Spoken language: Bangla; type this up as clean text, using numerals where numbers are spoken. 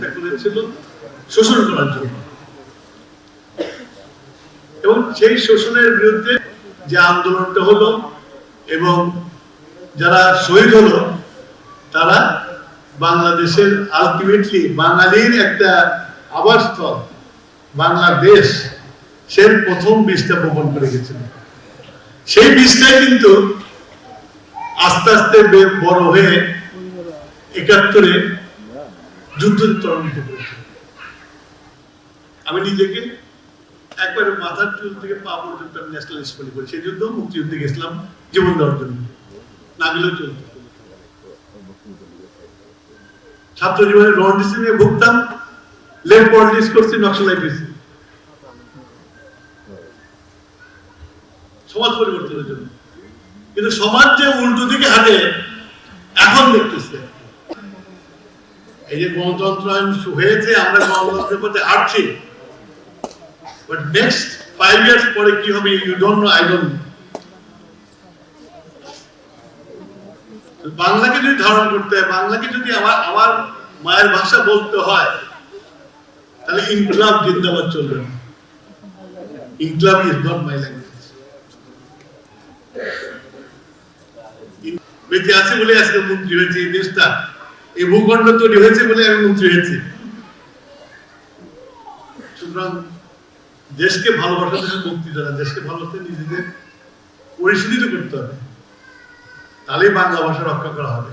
চেষ্টা করেছিল শোষণ করার জন্য, এবং সেই শোষণের বিরুদ্ধে যে আন্দোলনটা হলো এবং যারা শহীদ হলো তারা বাংলাদেশের আলটিমেটলি বাঙালির একটা আবাসস্থল বাংলাদেশ সে প্রথম বীজটা বপন করে গেছিল। সেই বীজটাই কিন্তু আস্তে আস্তে বড় হয়ে ৭১-এ যুদ্ধ ত্বরান্বিত করেছে। আমি নিজেকে একবারে মাথার চুল থেকে পা পর্যন্ত আমি ন্যাশনালিস্ট মনে করি। সেই যুদ্ধ মুক্তিযুদ্ধে গেছিলাম জীবন দেওয়ার জন্য, না গেলেও চলত। ছাত্র জীবনে রনডিসি নিয়ে ভুগতাম, লেফট পলিটিক্স করছি, নকশালাইট হয়েছি সমাজ পরিবর্তনের জন্য। কিন্তু সমাজ যে উল্টো দিকে হাঁটে এখন দেখতেছে। এই যে গণতন্ত্র হয়েছে, আমরা গণতন্ত্রের পথে হাঁটছি, বাট নেক্সট 5 years পরে কি হবে you don't know, I don't know. বাংলাকে যদি ধারণ করতে হয়, বাংলাকে যদি আমার মায়ের ভাষা বলতে হয়, তাহলে ইনকলাব জিন্দাবাদ চলবে না। Inqilab is not my language. বেঁচে আছে বলে আজকে মন্ত্রী হয়েছে এই দেশটা, এই ভূখণ্ড তৈরি হয়েছে বলে আমি মন্ত্রী হয়েছি। সুতরাং দেশকে ভালোবাসা থেকে মুক্তি দেওয়া, দেশকে ভালোবাসতে নিজেদের পরিশোধিত করতে হবে, তাহলেই বাংলা ভাষা রক্ষা করা হবে।